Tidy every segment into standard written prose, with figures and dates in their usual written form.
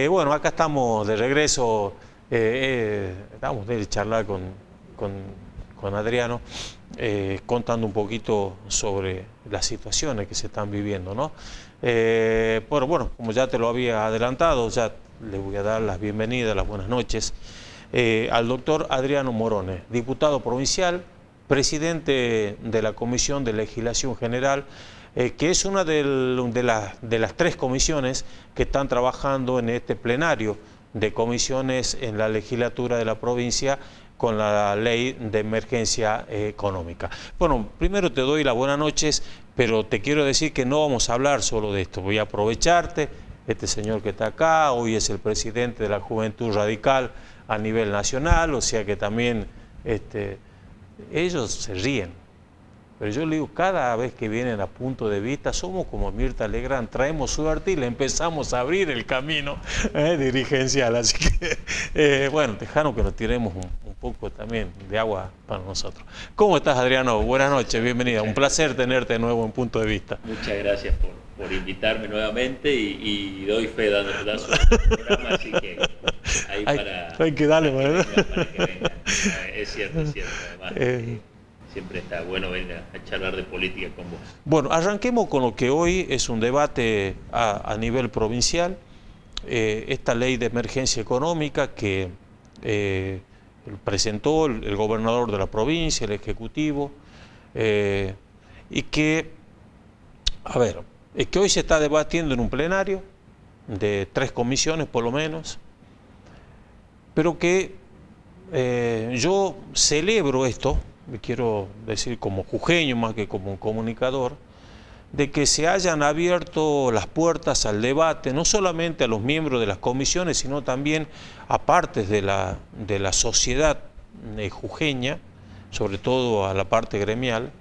Bueno, acá estamos de regreso. Estamos de charlar con Adriano, contando un poquito sobre las situaciones que se están viviendo, ¿no? Bueno, como ya te lo había adelantado, ya le voy a dar las bienvenidas, las buenas noches al doctor Adriano Morone, diputado provincial, presidente de la Comisión de Legislación General, que es una de las tres comisiones que están trabajando en este plenario de comisiones en la legislatura de la provincia con la ley de emergencia económica. Bueno, primero te doy las buenas noches, pero te quiero decir que no vamos a hablar solo de esto. Voy a aprovecharte, este señor que está acá, hoy es el presidente de la Juventud Radical a nivel nacional, o sea que también ellos se ríen. Pero yo le digo, cada vez que vienen a Punto de Vista, somos como Mirta Legrand, traemos suerte y le empezamos a abrir el camino dirigencial. Así que, bueno, dejanos que nos tiremos un poco también de agua para nosotros. ¿Cómo estás, Adriano? Buenas noches, bienvenida. Un placer tenerte de nuevo en Punto de Vista. Muchas gracias por invitarme nuevamente y doy fe dando su programa, así que ahí hay que darle, para que vengan. Es cierto, además. Siempre está bueno venir a charlar de política con vos. Bueno, arranquemos con lo que hoy es un debate a nivel provincial. Esta ley de emergencia económica que presentó el gobernador de la provincia, el Ejecutivo, y que, que hoy se está debatiendo en un plenario de 3 comisiones por lo menos, pero que yo celebro esto, quiero decir como jujeño más que como un comunicador, de que se hayan abierto las puertas al debate, no solamente a los miembros de las comisiones, sino también a partes de la sociedad jujeña, sobre todo a la parte gremial,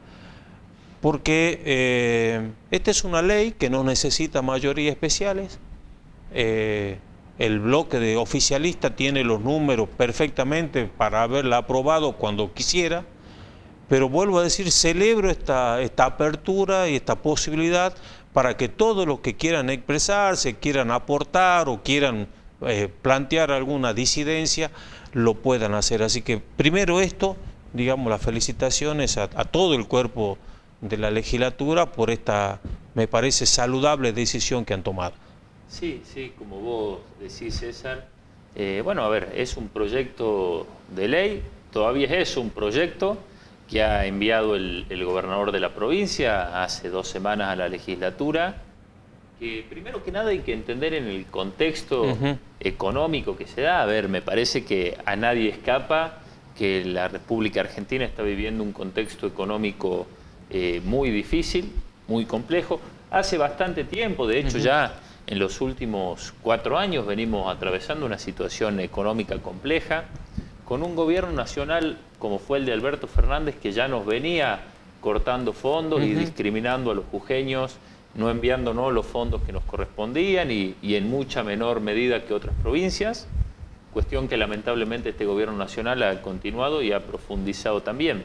porque esta es una ley que no necesita mayorías especiales. El bloque de oficialista tiene los números perfectamente para haberla aprobado cuando quisiera. Pero vuelvo a decir, celebro esta apertura y esta posibilidad para que todos los que quieran expresarse, quieran aportar o quieran plantear alguna disidencia, lo puedan hacer. Así que primero esto, digamos, las felicitaciones a todo el cuerpo de la legislatura por esta, me parece, saludable decisión que han tomado. Sí, como vos decís, César. Bueno, es un proyecto de ley, todavía es un proyecto que ha enviado el gobernador de la provincia hace 2 semanas a la legislatura, que primero que nada hay que entender en el contexto económico que se da. Me parece que a nadie escapa que la República Argentina está viviendo un contexto económico muy difícil, muy complejo. Hace bastante tiempo, de hecho ya en los últimos 4 años venimos atravesando una situación económica compleja, con un gobierno nacional como fue el de Alberto Fernández, que ya nos venía cortando fondos y discriminando a los jujeños, no enviándonos los fondos que nos correspondían y en mucha menor medida que otras provincias, cuestión que lamentablemente este gobierno nacional ha continuado y ha profundizado también.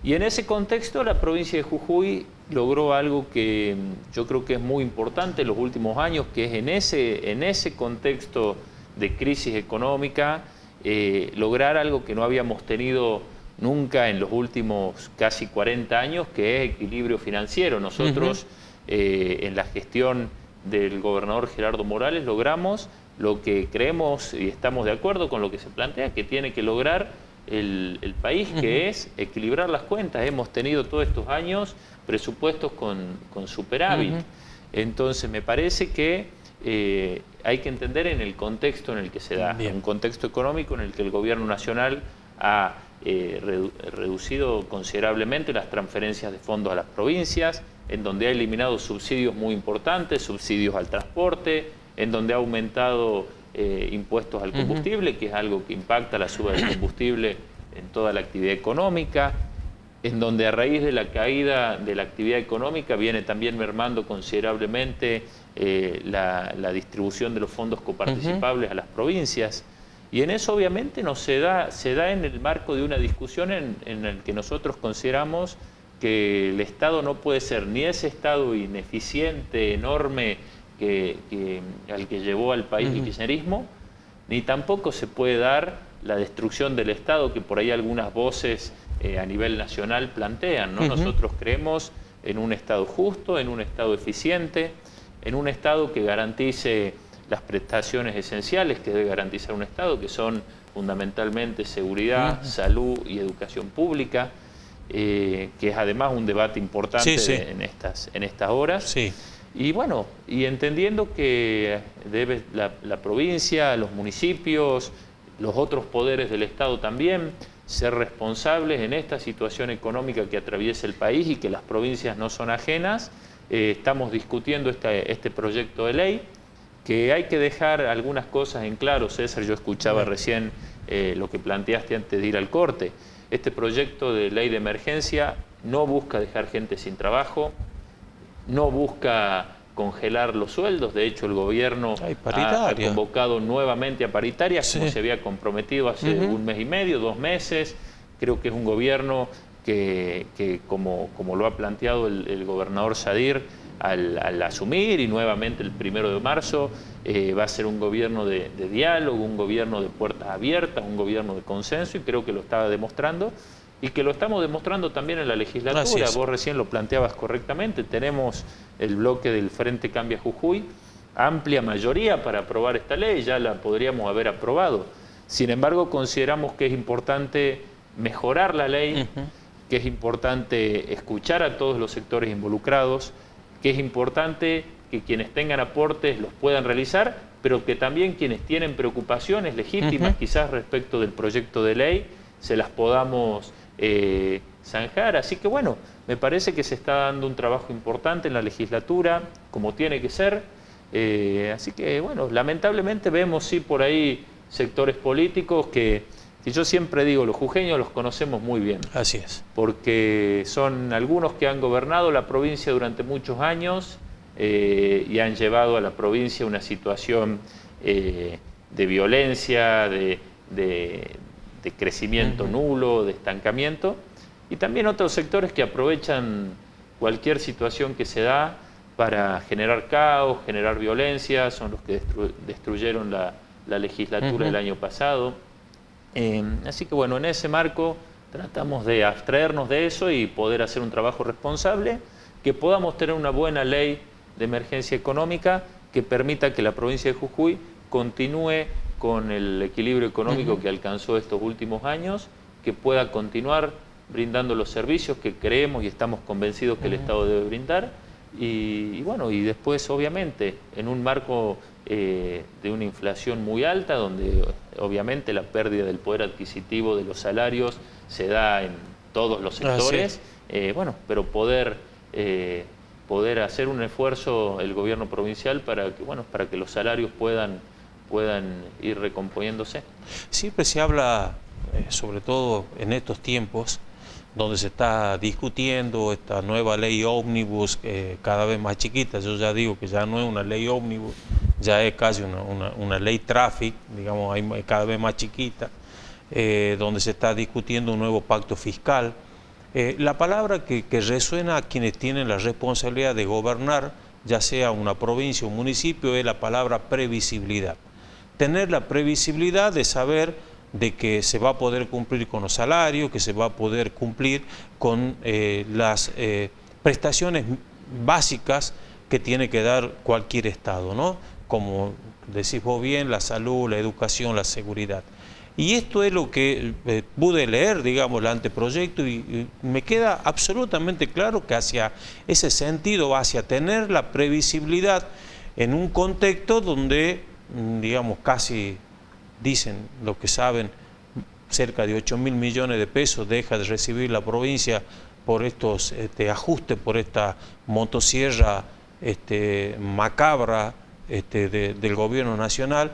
Y en ese contexto la provincia de Jujuy logró algo que yo creo que es muy importante en los últimos años, que es en ese contexto de crisis económica, lograr algo que no habíamos tenido nunca en los últimos casi 40 años, que es equilibrio financiero. Nosotros en la gestión del gobernador Gerardo Morales logramos lo que creemos y estamos de acuerdo con lo que se plantea, que tiene que lograr el país, que es equilibrar las cuentas. Hemos tenido todos estos años presupuestos con superávit. Entonces me parece que hay que entender en el contexto en el que se da. Bien. Un contexto económico en el que el gobierno nacional ha reducido considerablemente las transferencias de fondos a las provincias, en donde ha eliminado subsidios muy importantes, subsidios al transporte, en donde ha aumentado impuestos al combustible, que es algo que impacta la suba del combustible en toda la actividad económica, en donde a raíz de la caída de la actividad económica viene también mermando considerablemente la distribución de los fondos coparticipables a las provincias. Y en eso obviamente se da en el marco de una discusión en el que nosotros consideramos que el Estado no puede ser ni ese Estado ineficiente, enorme, al que llevó al país el kirchnerismo, ni tampoco se puede dar la destrucción del Estado que por ahí algunas voces a nivel nacional plantean, ¿no? Nosotros creemos en un Estado justo, en un Estado eficiente, en un Estado que garantice las prestaciones esenciales que debe garantizar un Estado, que son fundamentalmente seguridad, salud y educación pública, que es además un debate importante en estas horas. Sí. Y bueno, y entendiendo que debe la provincia, los municipios, los otros poderes del Estado también ser responsables en esta situación económica que atraviesa el país y que las provincias no son ajenas, estamos discutiendo este proyecto de ley, que hay que dejar algunas cosas en claro. César, yo escuchaba recién lo que planteaste antes de ir al corte. Este proyecto de ley de emergencia no busca dejar gente sin trabajo, no busca congelar los sueldos. De hecho, el gobierno ha convocado nuevamente a paritarias, como se había comprometido hace un mes y medio, 2 meses. Creo que es un gobierno que como lo ha planteado el gobernador Sadir al asumir, y nuevamente el 1 de marzo, va a ser un gobierno de diálogo, un gobierno de puertas abiertas, un gobierno de consenso, y creo que lo estaba demostrando. Y que lo estamos demostrando también en la legislatura. Vos recién lo planteabas correctamente. Tenemos el bloque del Frente Cambia Jujuy, amplia mayoría para aprobar esta ley, ya la podríamos haber aprobado. Sin embargo, consideramos que es importante mejorar la ley, que es importante escuchar a todos los sectores involucrados, que es importante que quienes tengan aportes los puedan realizar, pero que también quienes tienen preocupaciones legítimas quizás respecto del proyecto de ley, se las podamos zanjar. Así que bueno, me parece que se está dando un trabajo importante en la legislatura, como tiene que ser. Así que bueno, lamentablemente vemos sí por ahí sectores políticos que yo siempre digo, los jujeños los conocemos muy bien. Así es. Porque son algunos que han gobernado la provincia durante muchos años y han llevado a la provincia una situación de violencia, de crecimiento nulo, de estancamiento, y también otros sectores que aprovechan cualquier situación que se da para generar caos, generar violencia. Son los que destruyeron la legislatura el año pasado. Así que bueno, en ese marco tratamos de abstraernos de eso y poder hacer un trabajo responsable, que podamos tener una buena ley de emergencia económica que permita que la provincia de Jujuy continúe con el equilibrio económico que alcanzó estos últimos años, que pueda continuar brindando los servicios que creemos y estamos convencidos que el Estado debe brindar, y bueno, y después obviamente en un marco de una inflación muy alta, donde obviamente la pérdida del poder adquisitivo de los salarios se da en todos los sectores, bueno, pero poder hacer un esfuerzo el gobierno provincial para que los salarios puedan ir recomponiéndose. Siempre se habla, sobre todo en estos tiempos, donde se está discutiendo esta nueva ley ómnibus, cada vez más chiquita. Yo ya digo que ya no es una ley ómnibus, ya es casi una ley traffic, digamos, cada vez más chiquita, donde se está discutiendo un nuevo pacto fiscal. La palabra que resuena a quienes tienen la responsabilidad de gobernar, ya sea una provincia o un municipio, es la palabra previsibilidad. Tener la previsibilidad de saber de que se va a poder cumplir con los salarios, que se va a poder cumplir con las prestaciones básicas que tiene que dar cualquier Estado, ¿no? Como decís vos bien, la salud, la educación, la seguridad. Y esto es lo que pude leer, digamos, el anteproyecto, y me queda absolutamente claro que hacia ese sentido va, hacia tener la previsibilidad en un contexto donde, digamos, casi dicen lo que saben, cerca de 8.000 millones de pesos deja de recibir la provincia por estos ajustes, por esta motosierra macabra del gobierno nacional.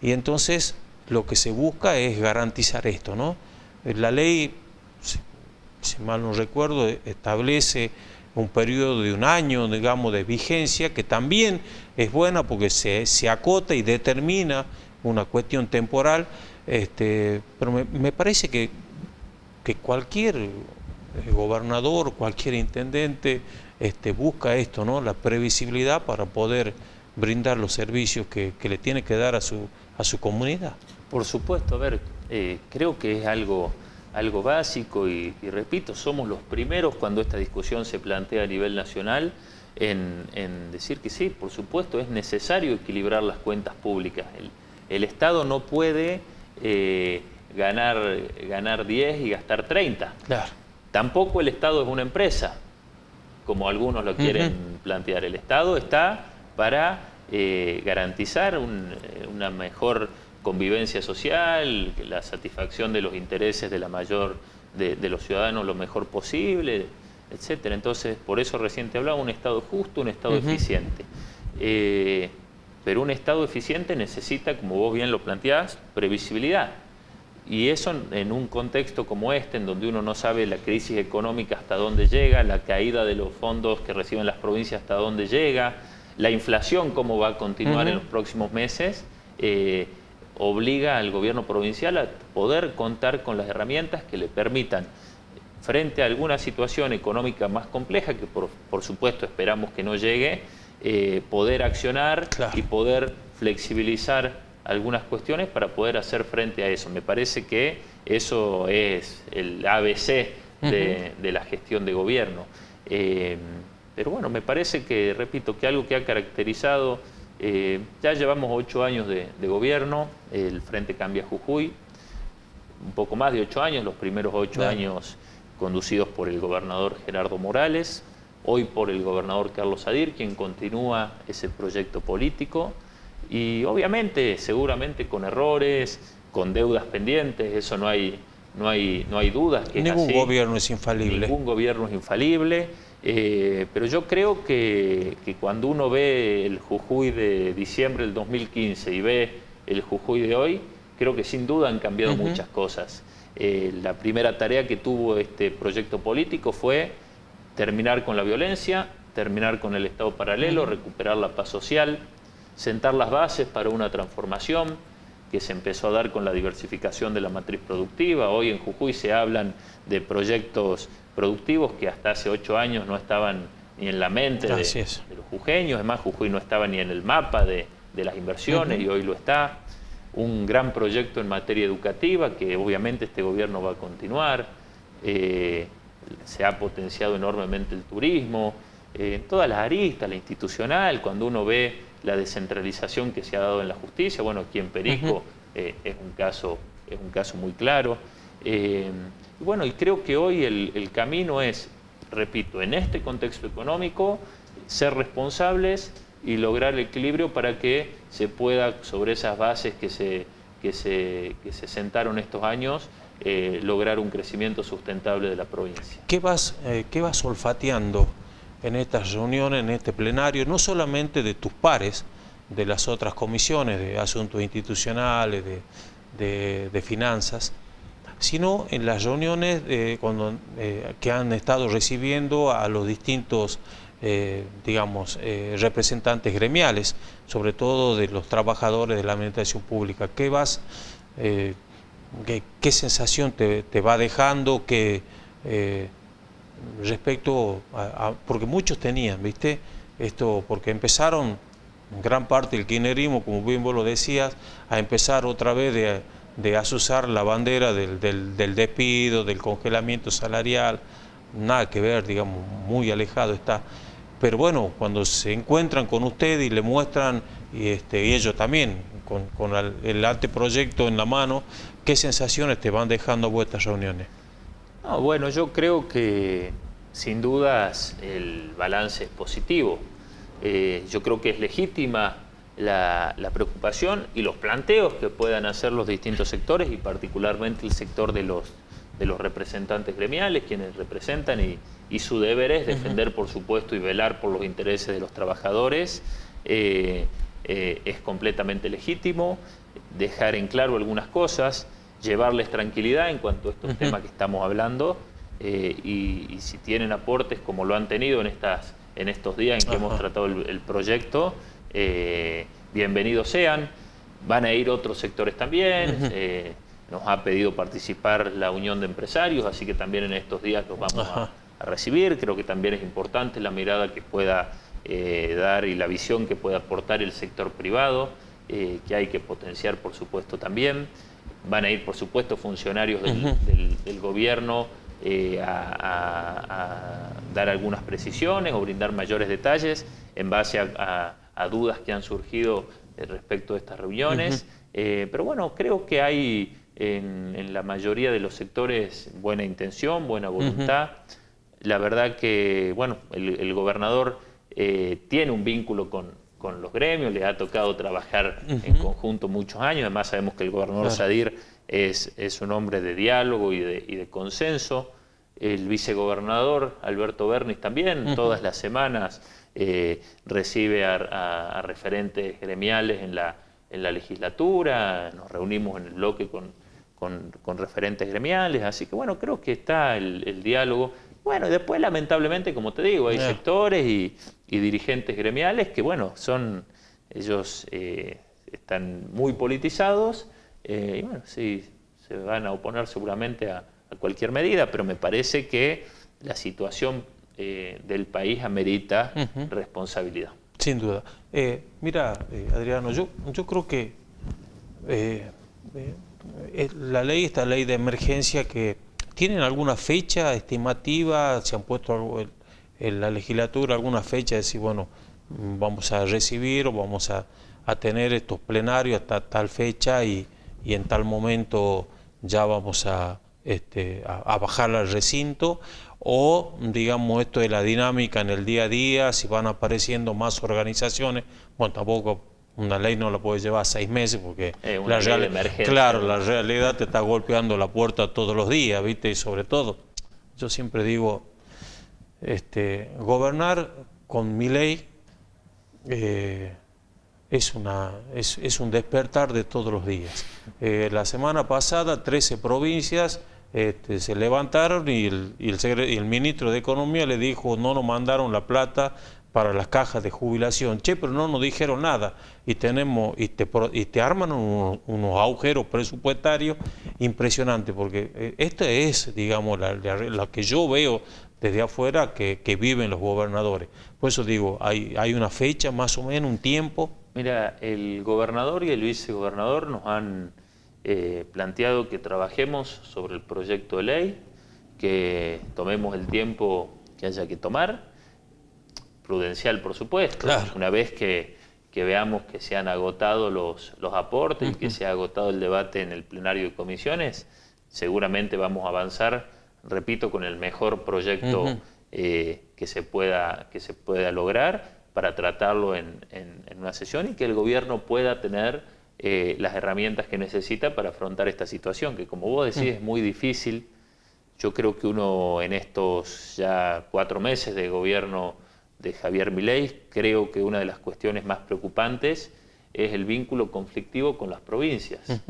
Y entonces lo que se busca es garantizar esto, ¿no? La ley, si mal no recuerdo, establece un periodo de 1 año, digamos, de vigencia, que también es buena porque se acota y determina una cuestión temporal, pero me parece que cualquier gobernador, cualquier intendente busca esto, ¿no? La previsibilidad para poder brindar los servicios que le tiene que dar a su comunidad. Por supuesto, a ver, creo que es algo básico y repito, somos los primeros cuando esta discusión se plantea a nivel nacional en decir que sí, por supuesto, es necesario equilibrar las cuentas públicas. El Estado no puede ganar 10 y gastar 30. Claro. Tampoco el Estado es una empresa, como algunos lo quieren plantear. El Estado está para garantizar una mejor convivencia social, la satisfacción de los intereses de la mayor de los ciudadanos lo mejor posible, etcétera. Entonces, por eso recién te hablaba, un Estado justo, un Estado eficiente. Pero un Estado eficiente necesita, como vos bien lo planteás, previsibilidad. Y eso en un contexto como este, en donde uno no sabe la crisis económica hasta dónde llega, la caída de los fondos que reciben las provincias hasta dónde llega, la inflación cómo va a continuar en los próximos meses, obliga al gobierno provincial a poder contar con las herramientas que le permitan, frente a alguna situación económica más compleja, que por supuesto esperamos que no llegue, poder accionar y poder flexibilizar algunas cuestiones para poder hacer frente a eso. Me parece que eso es el ABC de la gestión de gobierno. Pero bueno, me parece que, repito, que algo que ha caracterizado, ya llevamos 8 años de gobierno, el Frente Cambia Jujuy, un poco más de 8 años, los primeros 8 años conducidos por el gobernador Gerardo Morales, hoy por el gobernador Carlos Sadir, quien continúa ese proyecto político, y obviamente, seguramente con errores, con deudas pendientes, eso no hay dudas que ningún es así. Gobierno es infalible. Ningún gobierno es infalible, pero yo creo que cuando uno ve el Jujuy de diciembre del 2015 y ve el Jujuy de hoy, creo que sin duda han cambiado muchas cosas. La primera tarea que tuvo este proyecto político fue terminar con la violencia, terminar con el Estado paralelo, recuperar la paz social, sentar las bases para una transformación que se empezó a dar con la diversificación de la matriz productiva. Hoy en Jujuy se hablan de proyectos productivos que hasta hace 8 años no estaban ni en la mente de los jujeños. Además, Jujuy no estaba ni en el mapa de las inversiones y hoy lo está. Un gran proyecto en materia educativa que obviamente este gobierno va a continuar. Se ha potenciado enormemente el turismo, todas las aristas, la institucional, cuando uno ve la descentralización que se ha dado en la justicia. Bueno, aquí en Perico es un caso muy claro. Y bueno, y creo que hoy el camino es, repito, en este contexto económico, ser responsables y lograr el equilibrio para que se pueda, sobre esas bases que se sentaron estos años, lograr un crecimiento sustentable de la provincia. ¿Qué vas olfateando en estas reuniones, en este plenario, no solamente de tus pares, de las otras comisiones de asuntos institucionales, de finanzas, sino en las reuniones que han estado recibiendo a los distintos representantes gremiales, sobre todo de los trabajadores de la administración pública? ¿Qué sensación te va dejando respecto porque muchos tenían, ¿viste? Porque empezaron, gran parte del kirchnerismo, como bien vos lo decías, a empezar otra vez de azuzar la bandera del despido, del congelamiento salarial, nada que ver, digamos, muy alejado está. Pero bueno, cuando se encuentran con usted y le muestran, y ellos también, con el anteproyecto en la mano, ¿qué sensaciones te van dejando vuestras reuniones? No, bueno, yo creo que sin dudas el balance es positivo. Yo creo que es legítima la preocupación y los planteos que puedan hacer los distintos sectores y particularmente el sector de los representantes gremiales, quienes representan y su deber es defender, por supuesto, y velar por los intereses de los trabajadores. Es completamente legítimo dejar en claro algunas cosas, llevarles tranquilidad en cuanto a estos temas que estamos hablando y si tienen aportes como lo han tenido en estos días en que hemos tratado el proyecto, bienvenidos sean. Van a ir otros sectores también, nos ha pedido participar la Unión de Empresarios, así que también en estos días los vamos a recibir. Creo que también es importante la mirada que pueda dar y la visión que puede aportar el sector privado, que hay que potenciar, por supuesto, también. Van a ir, por supuesto, funcionarios del gobierno a dar algunas precisiones o brindar mayores detalles en base a dudas que han surgido respecto a estas reuniones. Pero bueno, creo que hay en la mayoría de los sectores buena intención, buena voluntad. La verdad que, bueno, el gobernador tiene un vínculo con los gremios, le ha tocado trabajar en conjunto muchos años. Además sabemos que el gobernador Sadir es un hombre de diálogo y de consenso. El vicegobernador Alberto Bernis también, todas las semanas recibe a referentes gremiales en la legislatura, nos reunimos en el bloque con referentes gremiales, así que bueno, creo que está el diálogo. Bueno, y después lamentablemente, como te digo, hay sectores y dirigentes gremiales que bueno, ellos están muy politizados y bueno, sí, se van a oponer seguramente a cualquier medida, pero me parece que la situación del país amerita responsabilidad. Sin duda. Mira, Adriano, yo creo que esta ley de emergencia, que ¿tienen alguna fecha estimativa? ¿Se han puesto en la legislatura alguna fecha de decir, bueno, vamos a recibir o vamos a tener estos plenarios hasta tal fecha y en tal momento ya vamos a bajar al recinto? O, digamos, esto de la dinámica en el día a día, si van apareciendo más organizaciones, bueno, tampoco una ley no la puede llevar 6 meses porque la realidad te está golpeando la puerta todos los días, ¿viste? Y sobre todo, yo siempre digo, gobernar con Milei es un despertar de todos los días. La semana pasada 13 provincias se levantaron y el ministro de Economía le dijo, no nos mandaron la plata para las cajas de jubilación. Che, pero no nos dijeron nada. Y te arman unos agujeros presupuestarios impresionantes, porque esto es, digamos, la que yo veo desde afuera que viven los gobernadores. Por eso digo, hay una fecha, más o menos, un tiempo. Mira, el gobernador y el vicegobernador nos han planteado que trabajemos sobre el proyecto de ley, que tomemos el tiempo que haya que tomar, prudencial por supuesto. Claro. Una vez que veamos que se han agotado los aportes y que se ha agotado el debate en el plenario de comisiones, seguramente vamos a avanzar, repito, con el mejor proyecto que se pueda lograr para tratarlo en una sesión y que el gobierno pueda tener las herramientas que necesita para afrontar esta situación, que como vos decís es muy difícil. Yo creo que uno en estos ya 4 meses de gobierno de Javier Milei, creo que una de las cuestiones más preocupantes es el vínculo conflictivo con las provincias,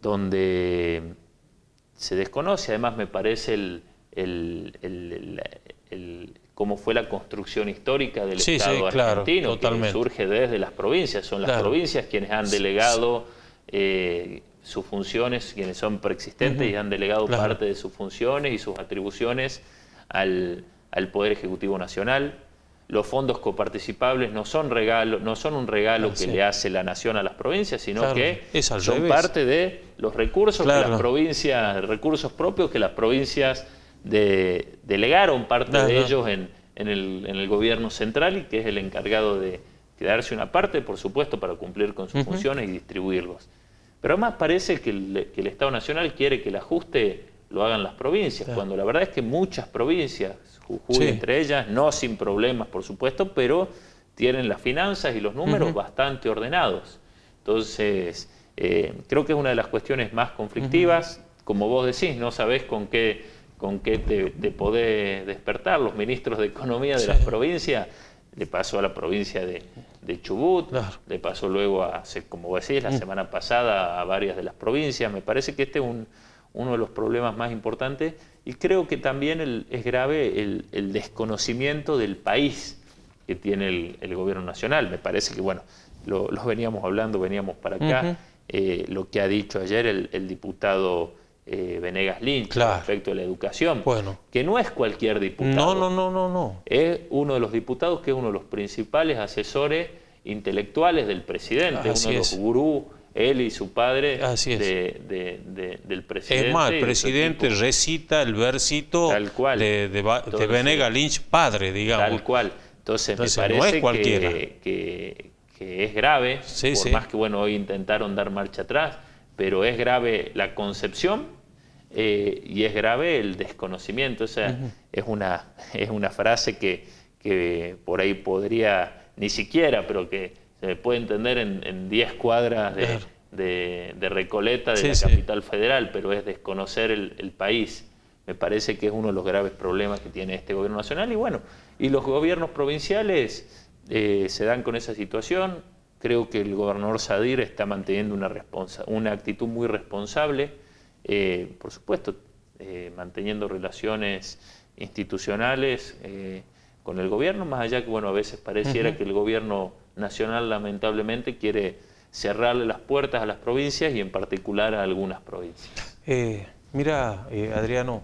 donde se desconoce, además me parece cómo fue la construcción histórica del Estado argentino, que surge desde las provincias. Son las provincias quienes han delegado sus funciones, quienes son preexistentes y han delegado parte de sus funciones y sus atribuciones al Poder Ejecutivo Nacional. Los fondos coparticipables no son un regalo que le hace la Nación a las provincias, sino que son parte de los recursos que las provincias, recursos propios que las provincias delegaron parte de ellos en el gobierno central y que es el encargado de quedarse una parte, por supuesto, para cumplir con sus funciones y distribuirlos. Pero además parece que el Estado Nacional quiere que el ajuste lo hagan las provincias, cuando la verdad es que muchas provincias, Jujuy entre ellas, no sin problemas, por supuesto, pero tienen las finanzas y los números bastante ordenados. Entonces, creo que es una de las cuestiones más conflictivas. Como vos decís, no sabés con qué te podés despertar. Los ministros de Economía de las provincias, le pasó a la provincia de Chubut, le pasó luego, como vos decís, la semana pasada a varias de las provincias. Me parece que este es uno de los problemas más importantes y creo que también es grave el desconocimiento del país que tiene el gobierno nacional. Me parece que, bueno, lo veníamos hablando, veníamos para acá, lo que ha dicho ayer el diputado Venegas Lynch, claro, respecto a la educación, bueno, que no es cualquier diputado. No. Es uno de los diputados que es uno de los principales asesores intelectuales del presidente, así uno de los gurús, él y su padre del presidente. Es más, el presidente recita el versito de Venegas Lynch padre, digamos. Tal cual. Entonces me parece no es cualquiera. que es grave, por más que bueno, hoy intentaron dar marcha atrás, pero es grave la concepción y es grave el desconocimiento. O sea, es una frase que por ahí podría, ni siquiera, pero que se puede entender en 10 cuadras de Recoleta, de la capital federal, pero es desconocer el país. Me parece que es uno de los graves problemas que tiene este gobierno nacional. Y bueno, y los gobiernos provinciales se dan con esa situación. Creo que el gobernador Sadir está manteniendo una actitud muy responsable, por supuesto, manteniendo relaciones institucionales con el gobierno, más allá que bueno, a veces pareciera que el gobierno nacional lamentablemente quiere cerrarle las puertas a las provincias y en particular a algunas provincias. Mira, Adriano,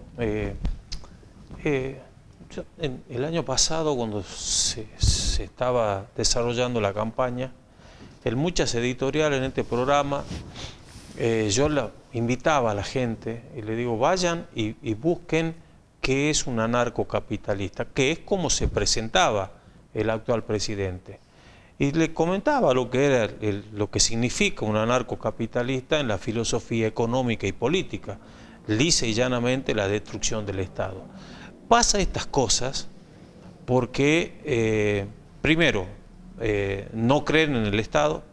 el año pasado cuando se estaba desarrollando la campaña, en muchas editoriales en este programa, yo invitaba a la gente y le digo, vayan y busquen qué es un anarcocapitalista, que es como se presentaba el actual presidente. Y le comentaba lo que era lo que significa un anarcocapitalista en la filosofía económica y política, lisa y llanamente la destrucción del Estado. Pasa estas cosas porque, primero, no creen en el Estado,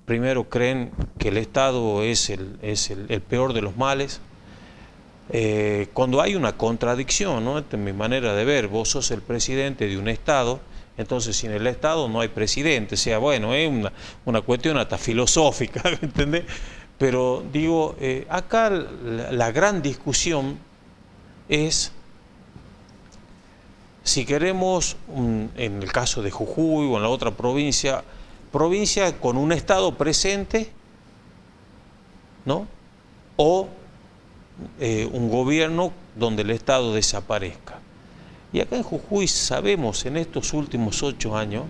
primero creen que el Estado es el peor de los males. Cuando hay una contradicción, ¿no? Esta es mi manera de ver, vos sos el presidente de un Estado, entonces sin el Estado no hay presidente, o sea, bueno, es una cuestión hasta filosófica, ¿me entendés? Pero digo, acá la gran discusión es si queremos, en el caso de Jujuy o en la otra provincia con un Estado presente, ¿no? O un gobierno donde el Estado desaparezca. Y acá en Jujuy sabemos, en estos últimos 8 años,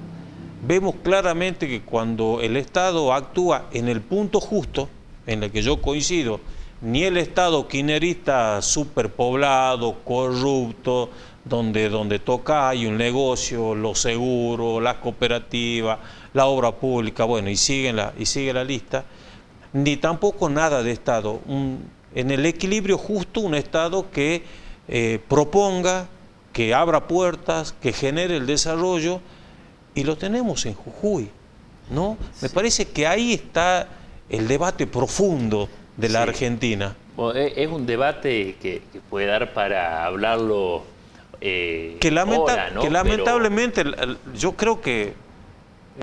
vemos claramente que cuando el Estado actúa en el punto justo, en el que yo coincido, ni el Estado kirchnerista superpoblado, corrupto, donde toca hay un negocio, los seguros, las cooperativas, la obra pública, bueno, y sigue la lista, ni tampoco nada de Estado. En el equilibrio justo, un Estado que proponga, que abra puertas, que genere el desarrollo, y lo tenemos en Jujuy, ¿no? Me parece que ahí está el debate profundo de la Argentina. Bueno, es un debate que puede dar para hablarlo ahora, ¿no? Que lamentablemente yo creo que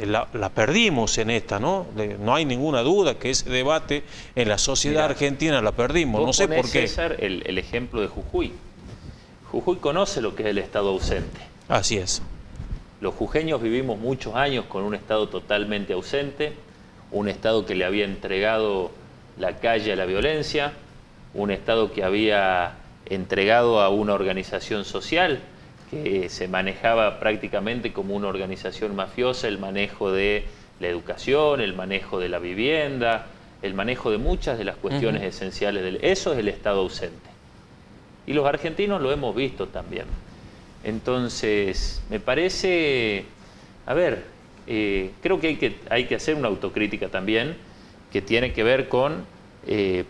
la perdimos en esta, ¿no? No hay ninguna duda que ese debate en la sociedad argentina la perdimos, no sé por qué. César, el ejemplo de Jujuy. Jujuy conoce lo que es el Estado ausente. Así es. Los jujeños vivimos muchos años con un Estado totalmente ausente, un Estado que le había entregado la calle a la violencia, un Estado que había entregado a una organización social que se manejaba prácticamente como una organización mafiosa, el manejo de la educación, el manejo de la vivienda, el manejo de muchas de las cuestiones esenciales. Eso es el Estado ausente. Y los argentinos lo hemos visto también. Entonces, me parece, creo que hay que hacer una autocrítica también, que tiene que ver con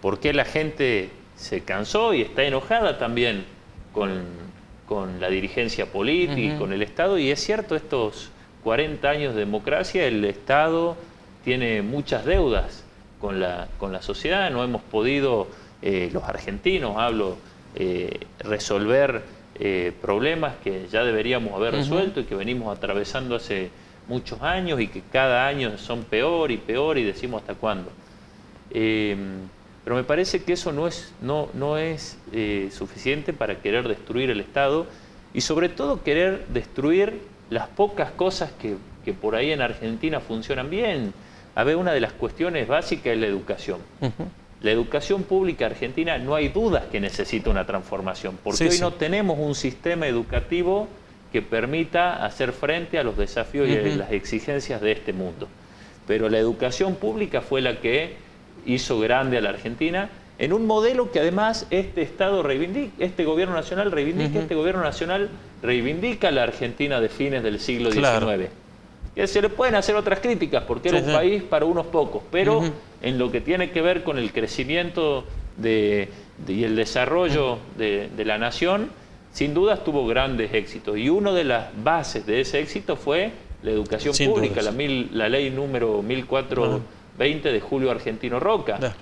por qué la gente se cansó y está enojada también con la dirigencia política y con el Estado. Y es cierto, estos 40 años de democracia, el Estado tiene muchas deudas con la sociedad. No hemos podido, los argentinos hablo, resolver problemas que ya deberíamos haber resuelto y que venimos atravesando hace muchos años y que cada año son peor y decimos hasta cuándo. Pero me parece que eso no es suficiente para querer destruir el Estado y sobre todo querer destruir las pocas cosas que por ahí en Argentina funcionan bien. Una de las cuestiones básicas es la educación. la educación pública argentina no hay dudas que necesita una transformación, porque Sí, hoy sí. no tenemos un sistema educativo que permita hacer frente a los desafíos y a las exigencias de este mundo. Pero la educación pública fue la que hizo grande a la Argentina en un modelo que además este Estado reivindica, este gobierno nacional reivindica, este gobierno nacional reivindica a la Argentina de fines del siglo XIX. Que se le pueden hacer otras críticas porque era un país para unos pocos, pero en lo que tiene que ver con el crecimiento y el desarrollo de la nación, sin dudas tuvo grandes éxitos. Y una de las bases de ese éxito fue la educación pública, la ley número 1420 de Julio Argentino Roca.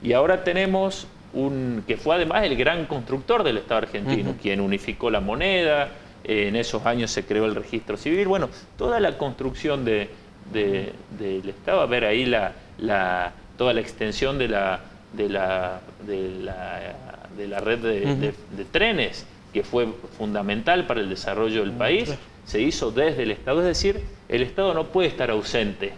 Y ahora tenemos que fue además el gran constructor del Estado argentino, quien unificó la moneda. En esos años se creó el registro civil. Bueno, toda la construcción del Estado, a ver ahí toda la extensión de la red de trenes, que fue fundamental para el desarrollo del país, se hizo desde el Estado. Es decir, el Estado no puede estar ausente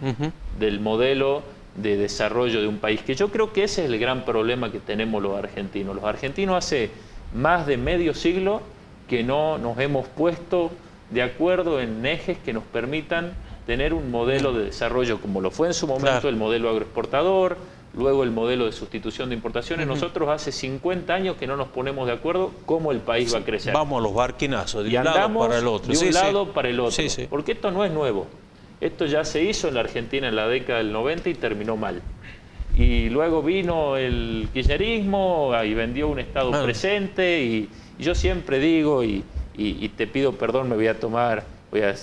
del modelo de desarrollo de un país, que yo creo que ese es el gran problema que tenemos los argentinos. Los argentinos hace más de medio siglo que no nos hemos puesto de acuerdo en ejes que nos permitan tener un modelo de desarrollo como lo fue en su momento el modelo agroexportador, luego el modelo de sustitución de importaciones. Nosotros hace 50 años que no nos ponemos de acuerdo cómo el país va a crecer. Vamos a los barquinazos, de un lado para el otro. De un lado para el otro, porque esto no es nuevo. Esto ya se hizo en la Argentina en la década del 90 y terminó mal. Y luego vino el kirchnerismo y vendió un Estado presente. Y yo siempre digo, y te pido perdón, me voy a tomar, voy a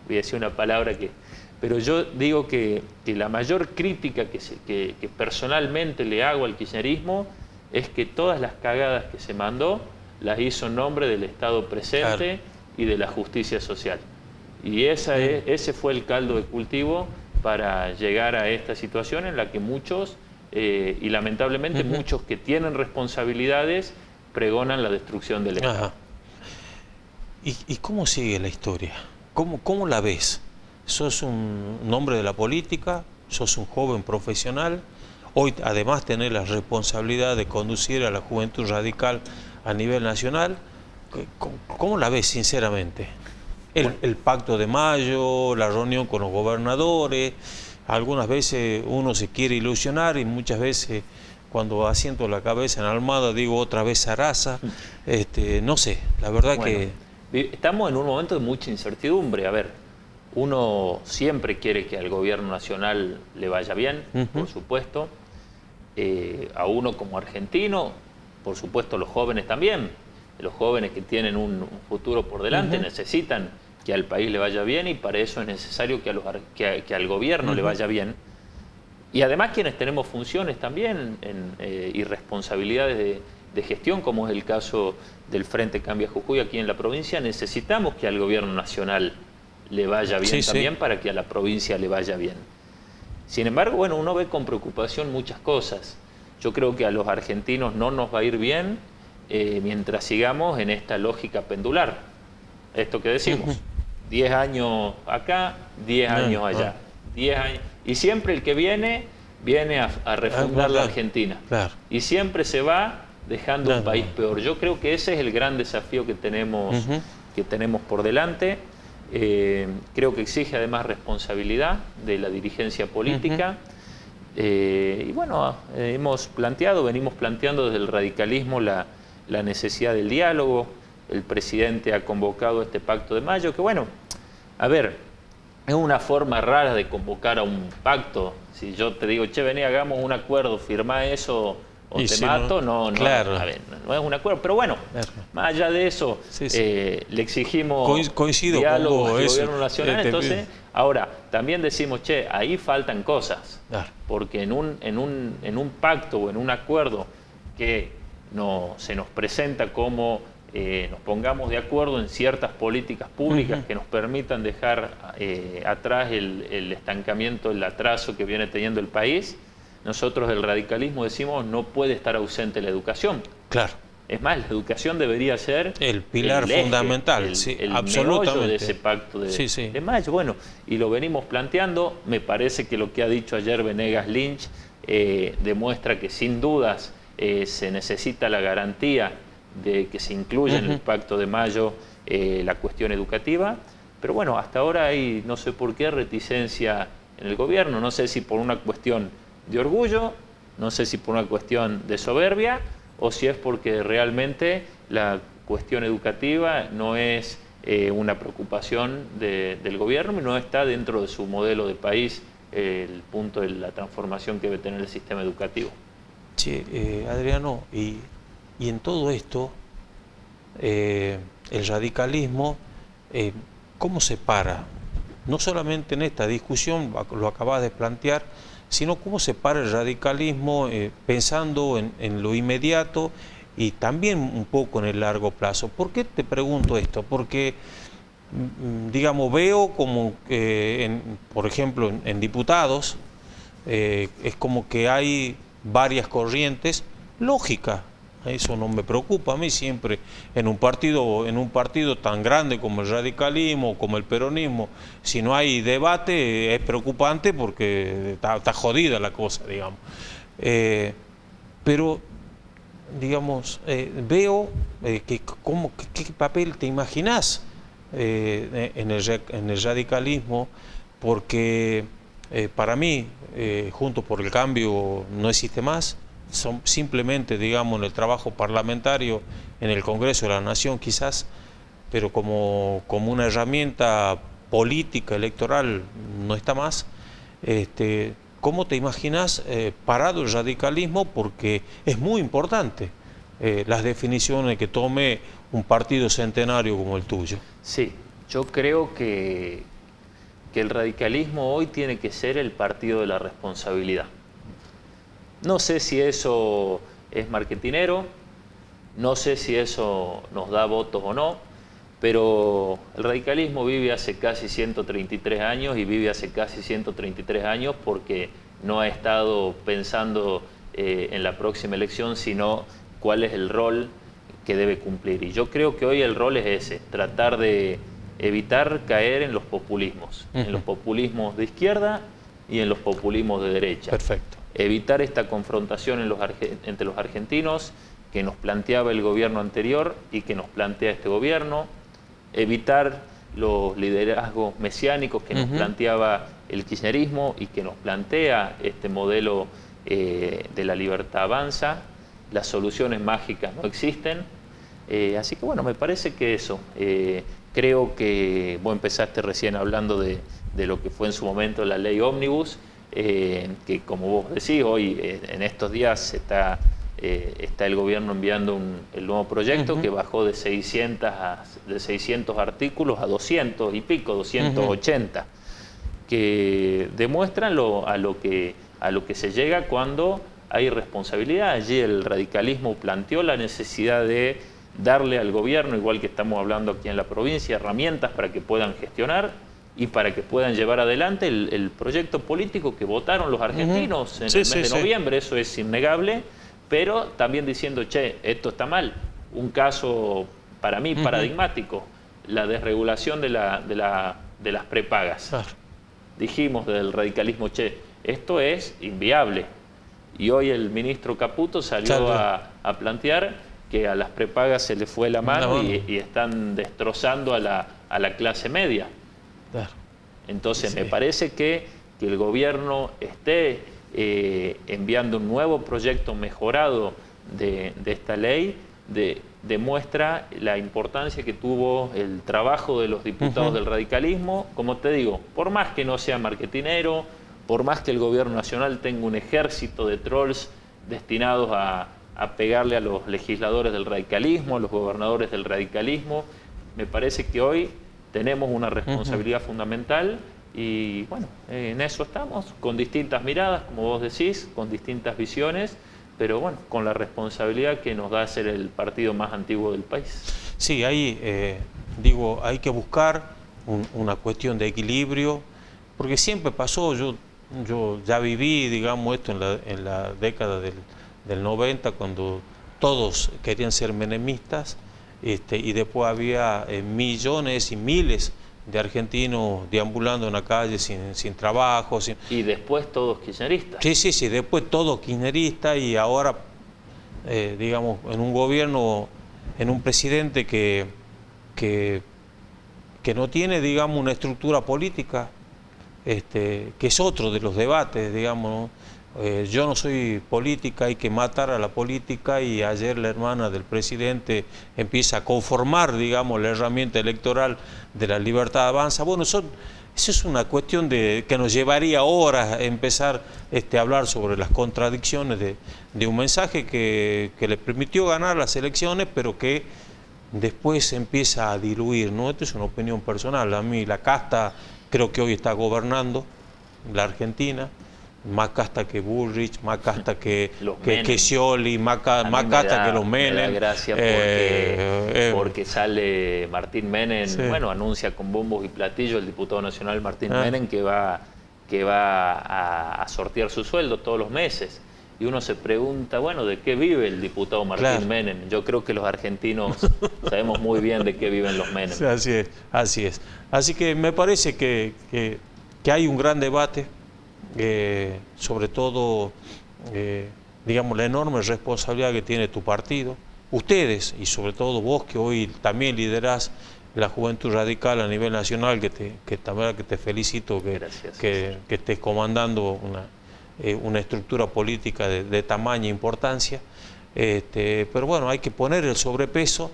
decir una palabra pero yo digo que la mayor crítica que personalmente le hago al kirchnerismo es que todas las cagadas que se mandó las hizo en nombre del Estado presente y de la justicia social. Y ese fue el caldo de cultivo para llegar a esta situación en la que muchos, y lamentablemente muchos que tienen responsabilidades, pregonan la destrucción del Estado. ¿Y cómo sigue la historia? ¿Cómo la ves? ¿Sos un hombre de la política? ¿Sos un joven profesional? Hoy además tenés la responsabilidad de conducir a la Juventud Radical a nivel nacional. ¿Cómo la ves sinceramente? El Pacto de Mayo, la reunión con los gobernadores, algunas veces uno se quiere ilusionar y muchas veces cuando asiento la cabeza en Almada digo otra vez Sarasa, no sé, la verdad que... Estamos en un momento de mucha incertidumbre. A ver, uno siempre quiere que al gobierno nacional le vaya bien, por supuesto, a uno como argentino, por supuesto los jóvenes también. Los jóvenes que tienen un futuro por delante necesitan que al país le vaya bien y para eso es necesario que al gobierno le vaya bien. Y además quienes tenemos funciones también y responsabilidades de gestión, como es el caso del Frente Cambia Jujuy aquí en la provincia, necesitamos que al gobierno nacional le vaya bien también para que a la provincia le vaya bien. Sin embargo, bueno, uno ve con preocupación muchas cosas. Yo creo que a los argentinos no nos va a ir bien mientras sigamos en esta lógica pendular. Esto que decimos, 10 años acá, 10 años allá, 10 años. Y siempre el que viene a refundar la Argentina. Y siempre se va dejando un país peor. Yo creo que ese es el gran desafío que tenemos por delante. Creo que exige además responsabilidad de la dirigencia política. Y bueno, venimos planteando desde el radicalismo la necesidad del diálogo. El presidente ha convocado este Pacto de Mayo, que bueno, a ver, es una forma rara de convocar a un pacto. Si yo te digo, che, vení, hagamos un acuerdo, firmá eso o te mato, no, a ver, no es un acuerdo. Pero bueno, más allá de eso, le exigimos diálogo al gobierno nacional. Entonces, ahora, también decimos, che, ahí faltan cosas. Porque en un pacto o en un acuerdo que se nos presenta como nos pongamos de acuerdo en ciertas políticas públicas que nos permitan dejar atrás el estancamiento, el atraso que viene teniendo el país, nosotros del radicalismo decimos no puede estar ausente la educación. Claro. Es más, la educación debería ser el pilar fundamental, el absolutamente, meollo de ese pacto de Mayo. Bueno, y lo venimos planteando. Me parece que lo que ha dicho ayer Venegas Lynch demuestra que sin dudas se necesita la garantía de que se incluya en el Pacto de Mayo la cuestión educativa, pero bueno, hasta ahora hay no sé por qué reticencia en el gobierno, no sé si por una cuestión de orgullo, no sé si por una cuestión de soberbia o si es porque realmente la cuestión educativa no es una preocupación del gobierno y no está dentro de su modelo de país el punto de la transformación que debe tener el sistema educativo. Sí, Adriano, y en todo esto, el radicalismo, ¿cómo se para? No solamente en esta discusión, lo acabas de plantear, sino cómo se para el radicalismo pensando en lo inmediato y también un poco en el largo plazo. ¿Por qué te pregunto esto? Porque, digamos, veo como que, por ejemplo, en diputados, es como que hay varias corrientes lógicas. Eso no me preocupa a mí siempre en un partido tan grande como el radicalismo, como el peronismo. Si no hay debate es preocupante porque está jodida la cosa, digamos. Pero, digamos, veo qué papel te imaginás en el radicalismo, porque para mí, Juntos por el Cambio no existe más. Son simplemente, digamos, en el trabajo parlamentario en el Congreso de la Nación quizás, pero como una herramienta política, electoral, no está más. ¿Cómo te imaginas parado el radicalismo? Porque es muy importante las definiciones que tome un partido centenario como el tuyo. Sí, yo creo que el radicalismo hoy tiene que ser el partido de la responsabilidad. No sé si eso es marketinero, no sé si eso nos da votos o no, pero el radicalismo vive hace casi 133 años y vive hace casi 133 años porque no ha estado pensando en la próxima elección, sino cuál es el rol que debe cumplir. Y yo creo que hoy el rol es ese, tratar de evitar caer en los populismos, en los populismos de izquierda y en los populismos de derecha. Perfecto. Evitar esta confrontación entre los argentinos que nos planteaba el gobierno anterior y que nos plantea este gobierno, evitar los liderazgos mesiánicos que nos planteaba el kirchnerismo y que nos plantea este modelo de la libertad avanza. Las soluciones mágicas no existen, así que bueno, me parece que eso. Creo que vos empezaste recién hablando de lo que fue en su momento la ley ómnibus, que como vos decís, hoy en estos días está el gobierno enviando el nuevo proyecto que bajó de 600 artículos a 200 y pico, 280, que demuestran a lo que se llega cuando hay responsabilidad. Allí el radicalismo planteó la necesidad de darle al gobierno, igual que estamos hablando aquí en la provincia, herramientas para que puedan gestionar y para que puedan llevar adelante el proyecto político que votaron los argentinos en el mes de noviembre. Eso es innegable, pero también diciendo, che, esto está mal. Un caso para mí paradigmático, la desregulación de las prepagas. Claro. Dijimos del radicalismo, che, esto es inviable. Y hoy el ministro Caputo salió a plantear que a las prepagas se le fue la mano y están destrozando a la clase media. Claro. Entonces me parece que el gobierno esté enviando un nuevo proyecto mejorado de esta ley, demuestra la importancia que tuvo el trabajo de los diputados del radicalismo. Como te digo, por más que no sea marketinero, por más que el gobierno nacional tenga un ejército de trolls destinados a pegarle a los legisladores del radicalismo, a los gobernadores del radicalismo, me parece que hoy tenemos una responsabilidad fundamental y bueno, en eso estamos, con distintas miradas, como vos decís, con distintas visiones, pero bueno, con la responsabilidad que nos da ser el partido más antiguo del país. Sí, ahí digo, hay que buscar una cuestión de equilibrio, porque siempre pasó, yo ya viví, digamos, esto en la década del 90, cuando todos querían ser menemistas, y después había millones y miles de argentinos deambulando en la calle sin trabajo. Y después todos kirchneristas. Sí, después todos kirchneristas y ahora, digamos, en un gobierno, en un presidente que no tiene, digamos, una estructura política, que es otro de los debates, digamos, ¿no? Yo no soy política, hay que matar a la política, y ayer la hermana del presidente empieza a conformar, digamos, la herramienta electoral de la Libertad Avanza. Bueno, eso es una cuestión que nos llevaría horas a empezar a hablar sobre las contradicciones de un mensaje que le permitió ganar las elecciones, pero que después empieza a diluir, ¿no? Esto es una opinión personal. A mí la casta creo que hoy está gobernando la Argentina, más casta que Bullrich, más casta que Scioli, más casta que los Menem. Me da gracia porque sale Martín Menem, sí. Bueno, anuncia con bombos y platillos el diputado nacional Martín Menem que va a sortear su sueldo todos los meses. Y uno se pregunta, bueno, ¿de qué vive el diputado Martín Menem? Yo creo que los argentinos sabemos muy bien de qué viven los Menem. Sí, así es. Así que me parece que hay un gran debate, sobre todo, digamos, la enorme responsabilidad que tiene tu partido, ustedes, y sobre todo vos, que hoy también liderás la Juventud Radical a nivel nacional, que te felicito que estés comandando una estructura política de tamaña importancia, pero bueno, hay que poner el sobrepeso,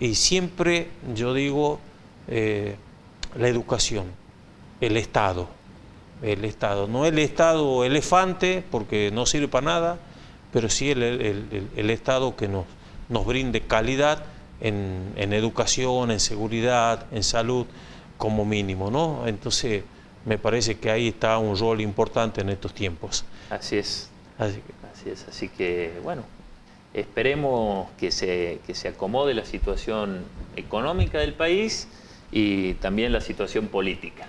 y siempre yo digo, la educación, el Estado, no el Estado elefante, porque no sirve para nada, pero sí el Estado que nos brinde calidad en educación, en seguridad, en salud, como mínimo, ¿no? Entonces, me parece que ahí está un rol importante en estos tiempos. Así es. Así que, bueno, esperemos que se acomode la situación económica del país y también la situación política,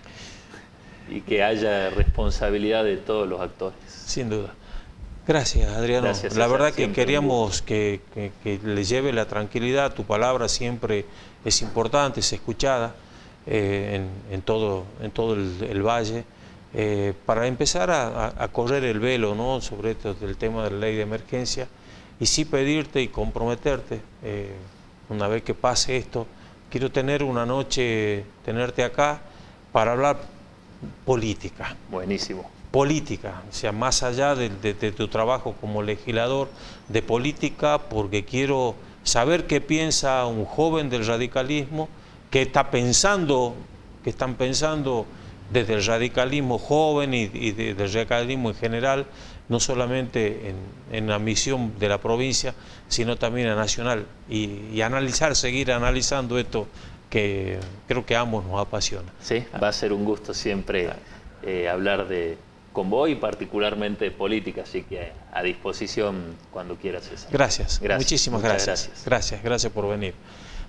y que haya responsabilidad de todos los actores. Sin duda. Gracias, Adriano. Gracias, la verdad que queríamos que le lleve la tranquilidad. Tu palabra siempre es importante, es escuchada en todo el valle, para empezar a correr el velo, ¿no?, sobre esto del tema de la ley de emergencia, y sí pedirte y comprometerte, una vez que pase esto, quiero tener una noche, tenerte acá para hablar política. Buenísimo. Política, o sea, más allá de tu trabajo como legislador, de política, porque quiero saber qué piensa un joven del radicalismo, que están pensando desde el radicalismo joven y del radicalismo en general, no solamente en la misión de la provincia, sino también a nacional, y seguir analizando esto que creo que a ambos nos apasiona. Sí, va a ser un gusto siempre hablar con vos, y particularmente de política, así que a disposición cuando quieras, César. Gracias. Muchísimas gracias. Gracias por venir.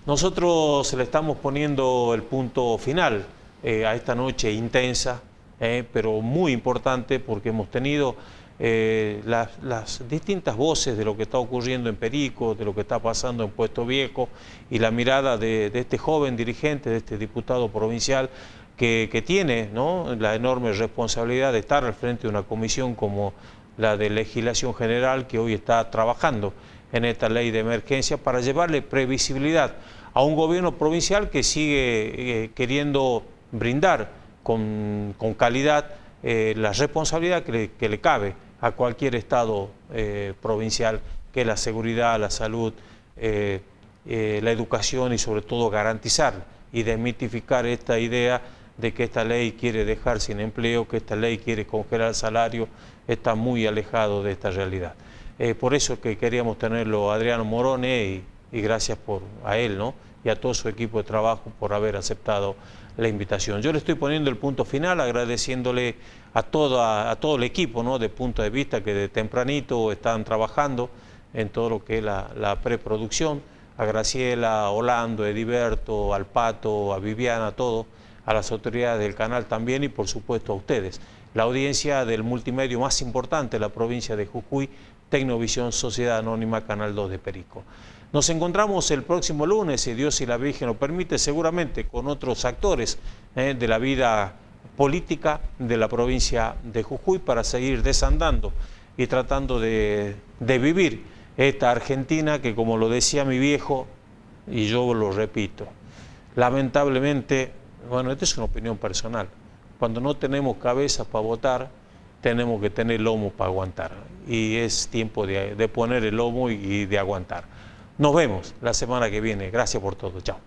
Nosotros le estamos poniendo el punto final a esta noche intensa, pero muy importante, porque hemos tenido las distintas voces de lo que está ocurriendo en Perico, de lo que está pasando en Puesto Viejo, y la mirada de este joven dirigente, de este diputado provincial, que tiene, ¿no?, la enorme responsabilidad de estar al frente de una comisión como la de Legislación General, que hoy está trabajando en esta ley de emergencia para llevarle previsibilidad a un gobierno provincial que sigue queriendo brindar con calidad la responsabilidad que le cabe a cualquier estado provincial, que es la seguridad, la salud, la educación, y sobre todo garantizar y desmitificar esta idea de que esta ley quiere dejar sin empleo, que esta ley quiere congelar el salario. Está muy alejado de esta realidad. Por eso que queríamos tenerlo Adriano Morone, y gracias a él, ¿no?, y a todo su equipo de trabajo por haber aceptado la invitación. Yo le estoy poniendo el punto final, agradeciéndole a todo el equipo, ¿no?, de Punto de Vista, que de tempranito están trabajando en todo lo que es la preproducción, a Graciela, a Orlando, a Ediberto, al Pato, a Viviana, a todos, a las autoridades del canal también, y por supuesto a ustedes. la audiencia del multimedio más importante de la provincia de Jujuy, Tecnovisión Sociedad Anónima Canal 2 de Perico. Nos encontramos el próximo lunes, si Dios y la Virgen lo permite, seguramente con otros actores de la vida política de la provincia de Jujuy para seguir desandando y tratando de vivir esta Argentina que, como lo decía mi viejo, y yo lo repito, lamentablemente, bueno, esta es una opinión personal, cuando no tenemos cabeza para votar, tenemos que tener lomo para aguantar. Y es tiempo de poner el lomo y de aguantar. Nos vemos la semana que viene. Gracias por todo. Chao.